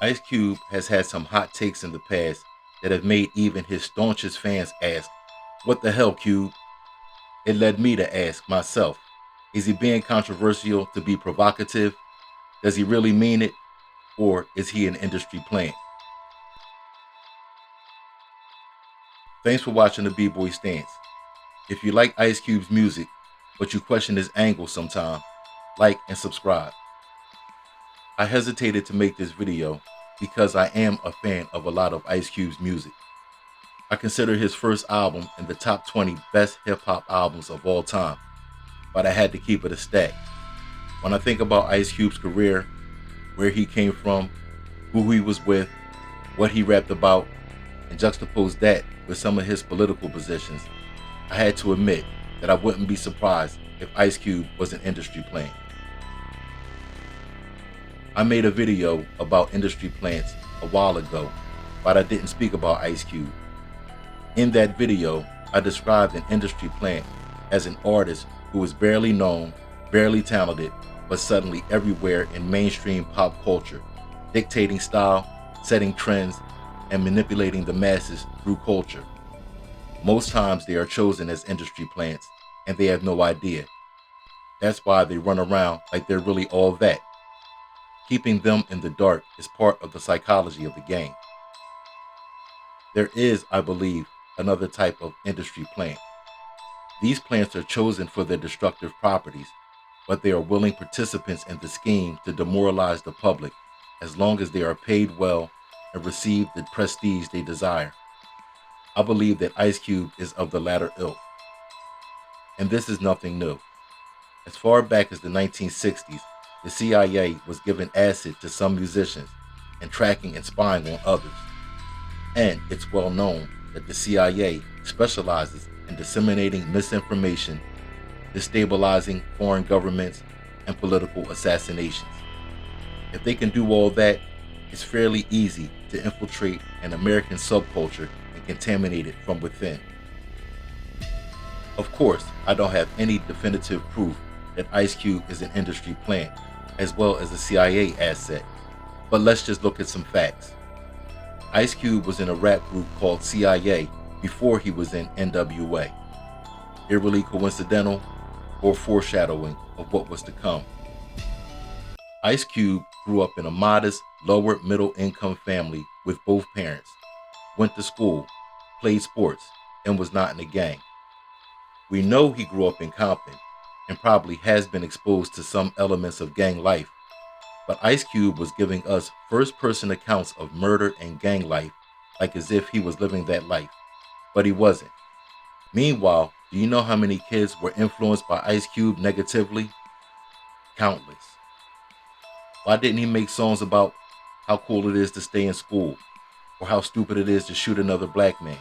Ice Cube has had some hot takes in the past that have made even his staunchest fans ask, "What the hell, Cube?" It led me to ask myself, is he being controversial to be provocative? Does he really mean it? Or is he an industry plant? Thanks for watching the B-Boy Stance. If you like Ice Cube's music, but you question his angle sometime, like and subscribe. I hesitated to make this video because I am a fan of a lot of Ice Cube's music. I consider his first album in the top 20 best hip-hop albums of all time, but I had to keep it a stack. When I think about Ice Cube's career, where he came from, who he was with, what he rapped about, and juxtapose that with some of his political positions, I had to admit that I wouldn't be surprised if Ice Cube was an industry plant. I made a video about industry plants a while ago, but I didn't speak about Ice Cube. In that video, I described an industry plant as an artist who is barely known, barely talented, but suddenly everywhere in mainstream pop culture, dictating style, setting trends, and manipulating the masses through culture. Most times they are chosen as industry plants, and they have no idea. That's why they run around like they're really all that. Keeping them in the dark is part of the psychology of the game. There is, I believe, another type of industry plant. These plants are chosen for their destructive properties, but they are willing participants in the scheme to demoralize the public as long as they are paid well and receive the prestige they desire. I believe that Ice Cube is of the latter ilk. And this is nothing new. As far back as the 1960s, the CIA was giving acid to some musicians and tracking and spying on others. And it's well known that the CIA specializes in disseminating misinformation, destabilizing foreign governments, and political assassinations. If they can do all that, it's fairly easy to infiltrate an American subculture and contaminate it from within. Of course, I don't have any definitive proof that Ice Cube is an industry plant, as well as a CIA asset, but let's just look at some facts. Ice Cube was in a rap group called CIA before he was in NWA. Eerily coincidental or foreshadowing of what was to come. Ice Cube grew up in a modest, lower middle income family with both parents, went to school, played sports, and was not in a gang. We know he grew up in Compton and probably has been exposed to some elements of gang life, but Ice Cube was giving us first-person accounts of murder and gang life like as if he was living that life, but he wasn't. Meanwhile, do you know how many kids were influenced by Ice Cube negatively? Countless. Why didn't he make songs about how cool it is to stay in school or how stupid it is to shoot another black man?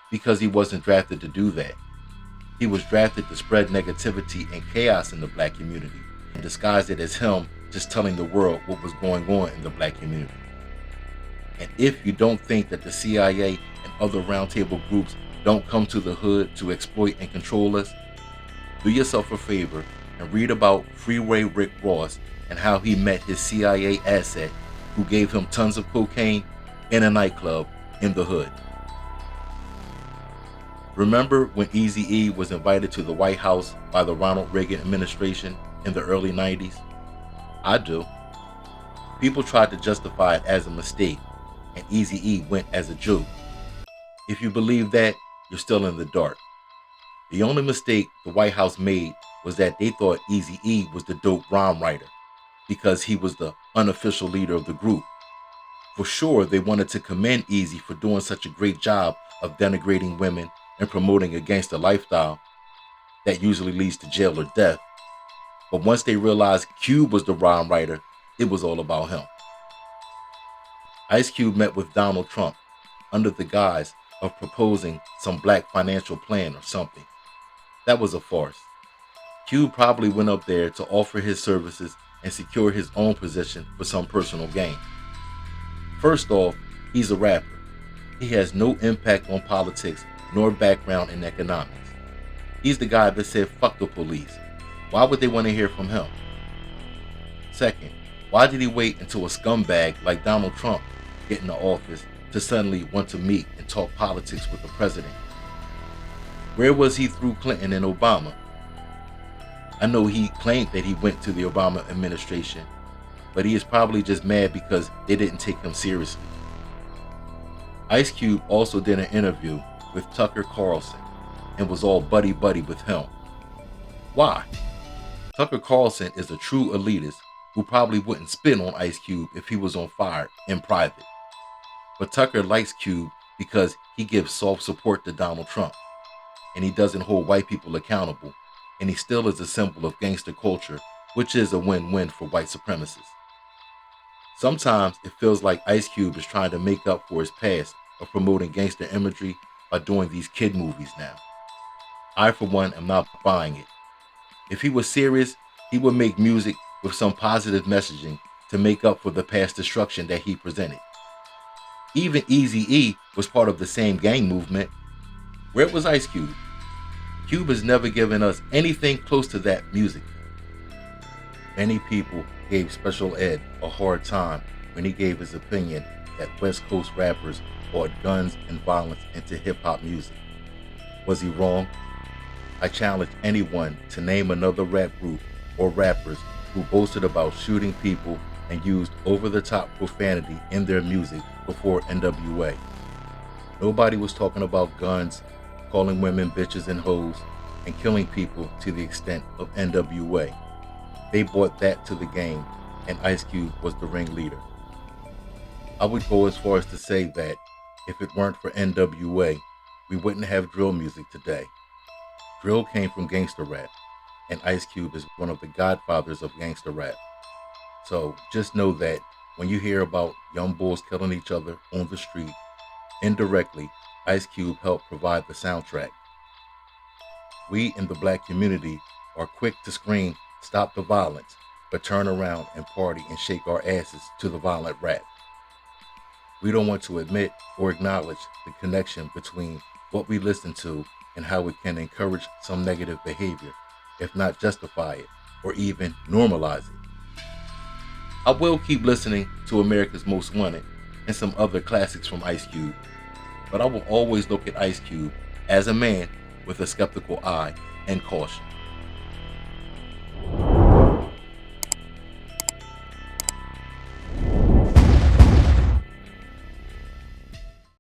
Because he wasn't drafted to do that. He was drafted to spread negativity and chaos in the black community and disguise it as him just telling the world what was going on in the black community. And if you don't think that the CIA and other roundtable groups don't come to the hood to exploit and control us, do yourself a favor and read about Freeway Rick Ross and how he met his CIA asset who gave him tons of cocaine in a nightclub in the hood. Remember when Eazy-E was invited to the White House by the Ronald Reagan administration in the early 90s? I do. People tried to justify it as a mistake, and Eazy-E went as a joke. If you believe that, you're still in the dark. The only mistake the White House made was that they thought Eazy-E was the dope rhyme writer because he was the unofficial leader of the group. For sure, they wanted to commend Eazy for doing such a great job of denigrating women and promoting a gangsta lifestyle that usually leads to jail or death. But once they realized Cube was the rhyme writer, it was all about him. Ice Cube met with Donald Trump under the guise of proposing some black financial plan or something. That was a farce. Cube probably went up there to offer his services and secure his own position for some personal gain. First off, he's a rapper. He has no impact on politics nor background in economics. He's the guy that said fuck the police. Why would they want to hear from him? Second, Why did he wait until a scumbag like Donald Trump get into office to suddenly want to meet and talk politics with the president? Where was he through Clinton and Obama? I know he claimed that he went to the Obama administration, but he is probably just mad because they didn't take him seriously. Ice Cube also did an interview with Tucker Carlson and was all buddy-buddy with him. Why? Tucker Carlson is a true elitist who probably wouldn't spit on Ice Cube if he was on fire in private. But Tucker likes Cube because he gives soft support to Donald Trump, and he doesn't hold white people accountable, and he still is a symbol of gangster culture, which is a win-win for white supremacists. Sometimes it feels like Ice Cube is trying to make up for his past of promoting gangster imagery by doing these kid movies now. I, for one, am not buying it. If he was serious, he would make music with some positive messaging to make up for the past destruction that he presented. Even Eazy-E was part of the same gang movement. Where was Ice Cube? Cube has never given us anything close to that music. Many people gave Special Ed a hard time when he gave his opinion that West Coast rappers brought guns and violence into hip-hop music. Was he wrong? I challenge anyone to name another rap group or rappers who boasted about shooting people and used over-the-top profanity in their music before NWA. Nobody was talking about guns, calling women bitches and hoes, and killing people to the extent of NWA. They brought that to the game, and Ice Cube was the ringleader. I would go as far as to say that if it weren't for NWA, we wouldn't have drill music today. Drill came from gangster rap, and Ice Cube is one of the godfathers of gangster rap. So just know that when you hear about young boys killing each other on the street, indirectly, Ice Cube helped provide the soundtrack. We in the black community are quick to scream, "Stop the violence," but turn around and party and shake our asses to the violent rap. We don't want to admit or acknowledge the connection between what we listen to and how it can encourage some negative behavior, if not justify it, or even normalize it. I will keep listening to America's Most Wanted and some other classics from Ice Cube, but I will always look at Ice Cube as a man with a skeptical eye and caution.